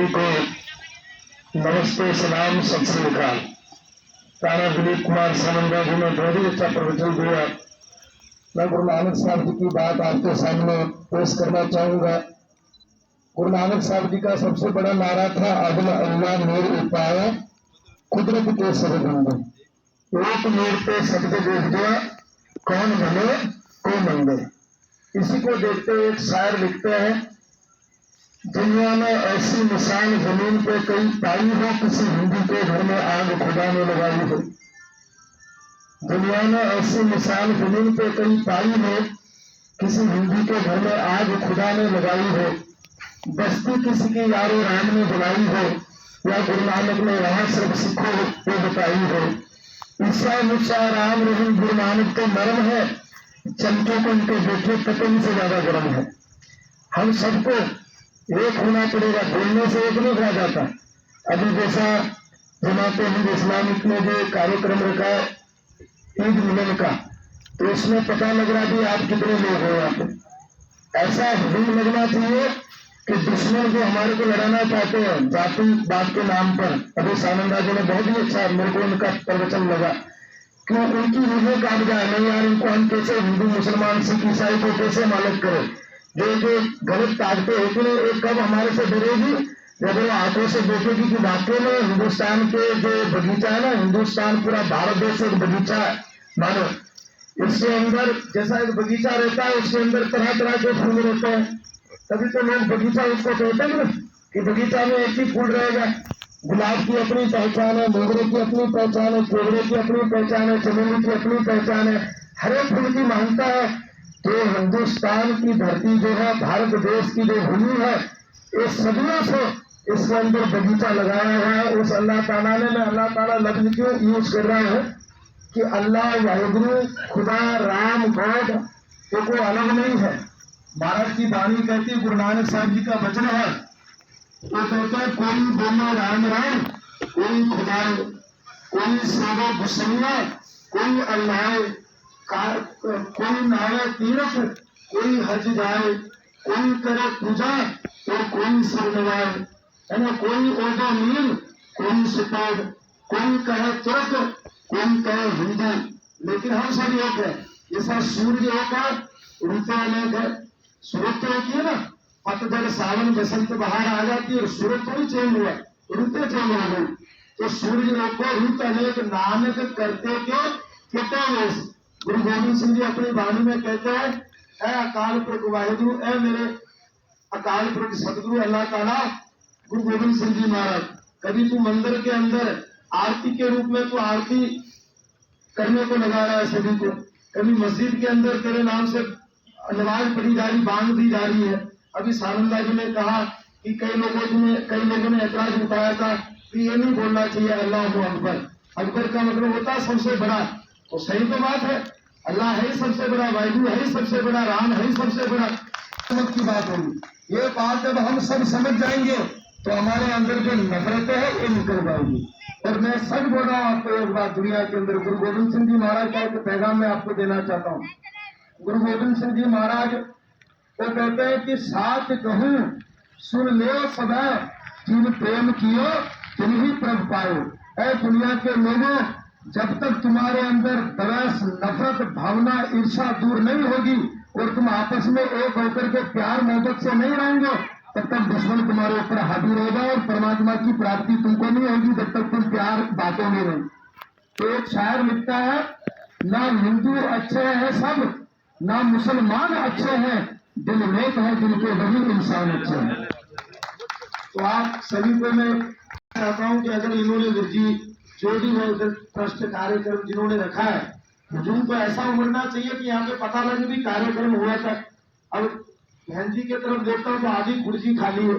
सभी को नमस्ते, सलाम, सत श्री अकाल। राणा दिलीप कुमार सामंगा जी ने बहुत ही अच्छा प्रवचन दिया। मैं गुरु नानक साहब जी की बात आपके सामने पेश करना चाहूंगा। गुरु नानक साहब जी का सबसे बड़ा नारा था, अगला अल्लाह मेर उपाय कुदरत के सब बंदे। एक मेर पे सबको देख दिया, कौन भले कोई मंदे। इसी को देखते हुए एक शायर लिखते हैं, दुनिया में ऐसी मिसाल जमीन पे कई पाई हो, किसी हिंदू के घर में आग खुदा ने लगाई हो। दुनिया में ऐसी मिसाल जमीन पे कई पाई हो, किसी हिंदू के घर में आग खुदा ने लगाई हो। बस्ती किसी की यारो राम ने बुलाई हो, या गुरु नानक ने वहां सब सिखो वो बताई हो। ईसा मूसा राम रहीम गुरु नानक तो मरम है, चमचों को उनके बेटे पतन से ज्यादा गर्म है। हम सबको एक होना पड़ेगा, बोलने से एक नहीं रह जाता। अभी जैसा जमाते हिंद इस्लामिक में जो कार्यक्रम रखा है ईद मिलन का, तो इसमें पता लग रहा कि आप कितने लोग हो यहाँ पे। ऐसा हुजूम लगना चाहिए कि दुश्मन जो हमारे को लड़ाना चाहते हैं जाति बात के नाम पर। अभी सानंदा जी ने बहुत ही अच्छा मेरे को उनका प्रवचन लगा कि उनकी रूहें काट जाए नहीं यार, इनको हम कैसे हिंदू मुसलमान सिख ईसाई को कैसे मालक करें। जो गलत ताकतें होती है एक कब हमारे से डरेगी जब वो आंखों से देखेगी कि वाकई में हिंदुस्तान के जो बगीचा है ना, हिंदुस्तान पूरा भारत देश एक बगीचा है मानो। इसके अंदर जैसा एक बगीचा रहता है, उसके अंदर तरह तरह के फूल रहते हैं। तभी तो लोग बगीचा उसको कहते हैं ना कि बगीचा में एक ही फूल रहेगा। गुलाब की अपनी पहचान है, मोगरे की अपनी पहचान है, केवड़े की अपनी पहचान है, चमेली की अपनी पहचान है। हर एक फूल की महानता है। तो हिंदुस्तान की धरती जो है, भारत देश की जो भूमि है, इस सदियों से इसके अंदर बगीचा लगाया हुआ है। उस अल्लाह ताला ने, मैं अल्लाह ताला लफ्ज क्यों यूज कर रहा हूँ कि अल्लाह वाहिगुरु खुदा राम गॉड तो कोई अलग नहीं है। भारत की वाणी कहती है, गुरु नानक साहब जी का वचन है, वो कहते हैं कोई बोलना राम राम, कोई खुदा, कोई सेवा गुस्सैया, कोई अल्लाह, कोई नावे तीरथ, कोई हज जाए, कोई करे पूजा और कोई सिर नवाए, है ना। कोई ओदो नील, कोई सफेद, कोई कहे तुर्क, कोई कहे हिंदू, लेकिन हम सब एक है। जैसा सूर्य एक है, ऋतु अनेक है। सूरत तो एक ही है ना, पतझड़ सावन बसंत बहार आ जाती है, सूरत थोड़ी चेंज हुआ, ऋतु चेंज हो गई। तो सूर्य को ऋतु अनेक नानक करते क्यों कहते हैं। गुरु गोविंद सिंह जी अपनी वाणी में कहते हैं, ऐ अकाल पुरख वाहिगुरु, ऐ मेरे अकाल पुरख सतगुरु अल्लाह ताला गुरु गोविंद सिंह जी महाराज, कभी तू मंदिर के अंदर आरती के रूप में तू आरती करने को लगा रहा है सभी को, कभी मस्जिद के अंदर तेरे नाम से नमाज पढ़ी जा रही, बांध दी जा रही है। अभी सानंदा जी ने कहा कि कई लोगों ने ऐतराज उठाया था कि ये नहीं बोलना चाहिए अल्लाह अकबर। अकबर का मतलब होता है सबसे बड़ा, तो सही तो बात है, अल्लाह है ही सबसे बड़ा, वाहिगुरु है ही सबसे बड़ा, राम है ही सबसे बड़ा। समझ की बात होगी। ये बात जब हम सब समझ जाएंगे तो हमारे अंदर जो नफरतें हैं ये निकल जाएगी। और मैं सच बोल रहा हूँ आपको एक बात, दुनिया के अंदर गुरु गोविंद सिंह जी महाराज का एक पैगाम मैं आपको देना चाहता हूँ। गुरु गोविंद सिंह जी महाराज वो कहते हैं कि साथ कहूं सुन ले सदा, जिन प्रेम कियो तुम ही प्रभ पाओ। ऐ दुनिया के लोगों, जब तक तुम्हारे अंदर द्वेष, नफरत, भावना, ईर्ष्या दूर नहीं होगी और तुम आपस में एक होकर के प्यार मोहब्बत से नहीं रहेंगे, तब तक दुश्मन तुम्हारे ऊपर हावी रहेगा और परमात्मा की प्राप्ति तुमको नहीं होगी जब तक तुम प्यार बांटोगे नहीं। तो एक शायर लिखता है, ना हिंदू अच्छे हैं सब, ना मुसलमान अच्छे हैं, दिल नेक है जिनके वही इंसान अच्छे हैं। तो आप सभी को मैं चाहता हूं कि अगर इन्होंने गुरुजी जो भी ट्रस्ट कार्यक्रम जिन्होंने रखा है, हुजूम को ऐसा उमड़ना चाहिए कि यहाँ पे पता लगे भी कार्यक्रम हुआ था। अब बहन जी की तरफ देखता हूँ तो आधी कुर्सी खाली है,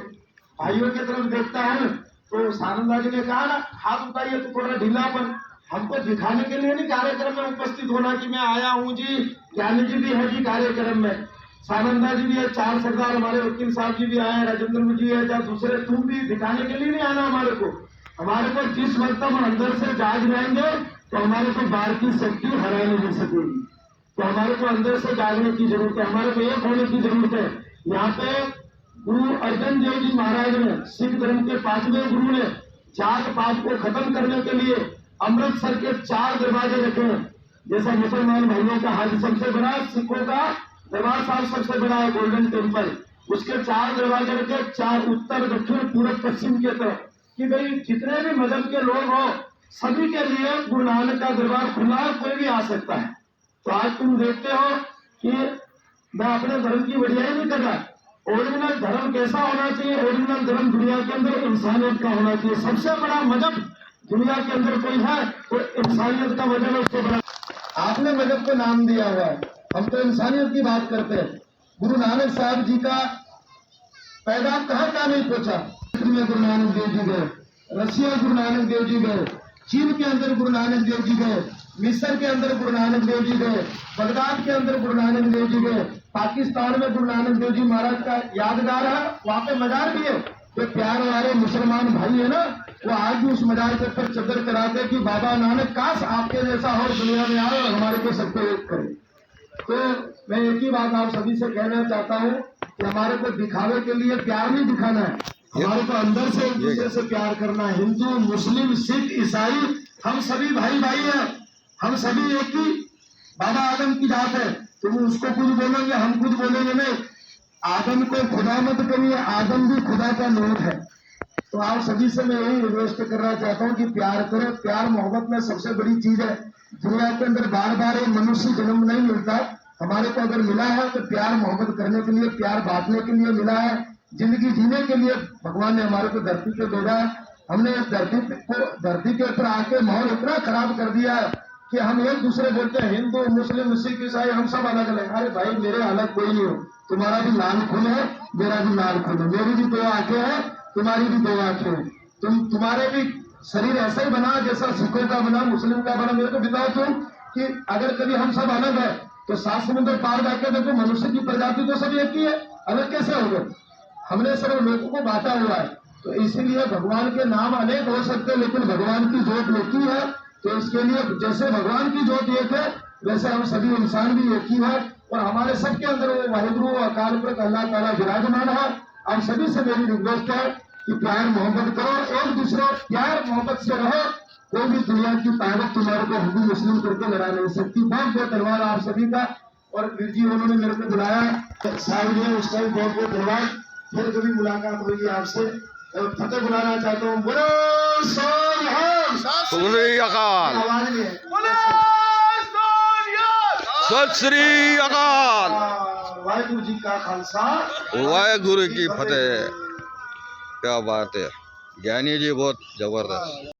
भाइयों की तरफ देखता हूँ तो सानंदा जी ने कहा ना हाथ उठाइए तो थोड़ा ढीलापन, हमको दिखाने के लिए नहीं कार्यक्रम में उपस्थित होना कि मैं आया हूँ जी, ज्ञानी जी भी है जी कार्यक्रम में, सानंदा जी भी है, चार सरदार हमारे वकील साहब जी भी आए, राजेंद्र जी है, या दूसरे तुम भी, दिखाने के लिए नहीं आना हमारे को। हमारे को जिस वक्त हम अंदर से जाग जाएंगे तो हमारे को बाहर की शक्ति हरा नहीं सकेगी। तो हमारे को अंदर से जागने की जरूरत है, हमारे को एक होने की जरूरत है। यहाँ पे गुरु अर्जन देव जी महाराज ने, सिख धर्म के 5वें गुरु ने, जात पात को खत्म करने के लिए अमृतसर के 4 दरवाजे रखे हैं। जैसा मुसलमान भाइयों का हज सबसे बड़ा, सिखों का दरबार साहब सबसे बड़ा है गोल्डन टेम्पल, उसके 4 दरवाजे रखे, 4 उत्तर दक्षिण पूर्व पश्चिम के तरफ, कि भाई जितने भी मजहब के लोग हो सभी के लिए गुरु नानक का दरबार खुला है, कोई भी आ सकता है। तो आज तुम देखते हो कि मैं अपने धर्म की बढ़ियाई नहीं कर रहा। ओरिजिनल धर्म कैसा होना चाहिए? ओरिजिनल धर्म दुनिया के अंदर इंसानियत का होना चाहिए। सबसे बड़ा मजहब दुनिया के अंदर कोई है तो इंसानियत का मजहब है, उससे बड़ा। आपने मजहब को नाम दिया हुआ है, हम तो इंसानियत की बात करते हैं। गुरु नानक साहब जी का पैगाम कहाँ कहाँ नहीं पहुंचा। में गुरु नानक देव जी गए, रशिया गुरु नानक देव जी गए, चीन के अंदर गुरु नानक देव जी गए, मिस्र के अंदर गुरु नानक देव जी गए, बगदाद के अंदर गुरु नानक देव जी गए, पाकिस्तान में गुरु नानक देव जी महाराज का यादगार है, वहाँ पे मजार भी है। जो प्यार वाले मुसलमान भाई है ना, वो आज भी उस मजार के ऊपर चदर कराते कि बाबा नानक काश आपके जैसा और दुनिया में आए और हमारे को सबको एक करे। तो मैं एक ही बात आप सभी से कहना चाहता हूँ कि हमारे को दिखावे के लिए प्यार नहीं दिखाना है, हमारे को अंदर से एक दूसरे से प्यार करना है। हिंदू, मुस्लिम, सिख, ईसाई, हम सभी भाई भाई हैं, हम सभी एक ही बाबा आदम की जात है। तुम उसको कुछ बोलोगे, हम कुछ बोलेंगे नहीं। आदम को खुदा मत करिए, आदम भी खुदा का नूर है। तो आप सभी से मैं यही रिक्वेस्ट करना चाहता हूँ कि प्यार करो। प्यार मोहब्बत में सबसे बड़ी चीज है। दुनिया के अंदर बार बार एक मनुष्य जन्म नहीं मिलता, हमारे को अगर मिला है तो प्यार मोहब्बत करने के लिए, प्यार बांटने के लिए मिला है। जिंदगी जीने के लिए भगवान ने हमारे को धरती पे भेजा है। हमने धरती के ऊपर आके माहौल इतना खराब कर दिया है कि हम एक दूसरे बोलते हैं हिंदू, मुस्लिम, सिख, ईसाई, हम सब अलग अलग। अरे भाई मेरे अलग कोई नहीं हो, तुम्हारा भी लाल खून है, मेरा भी लाल खून है, मेरी भी 2 आंखें हैं, तुम्हारी भी 2 आंखें हैं। तुम्हारे भी शरीर ऐसा ही बना जैसा सिखों का बना, मुस्लिम का बना। मेरे को बताओ तुम कि अगर कभी हम सब अलग है तो 7 समुद्र पार जाके देखो मनुष्य की प्रजाति तो सब एक ही है, अलग कैसे हो गए? हमने सब लोगों को बांटा हुआ है। तो इसीलिए भगवान के नाम अनेक हो सकते हैं, लेकिन भगवान की जोत एक ही है। तो इसके लिए जैसे भगवान की जोत एक है, वैसे हम सभी इंसान भी एक ही है और हमारे सबके अंदर वो वाहिगुरु अकाल पुरख अल्लाह ताला विराजमान है। आप सभी से मेरी रिक्वेस्ट है कि प्यार मोहब्बत करो, एक दूसरे प्यार मोहब्बत से रहो। कोई भी दुनिया की ताकत तुम्हारे को हिंदू मुस्लिम करके लड़ा नहीं सकती। बहुत बहुत धन्यवाद आप सभी का। और वीर जी उन्होंने मेरे को बुलाया, साहब जी उसका भी बहुत बहुत धन्यवाद। फिर कभी मुलाकात होगी आपसे। फतेह बुलाना चाहता हूँ। बोलो सत अकाल, आवाज नहीं है। सत श्री अकाल, वाहिगुरु जी का खालसा, वाहिगुरु की फतेह। क्या बात है, ज्ञानी जी बहुत जबरदस्त।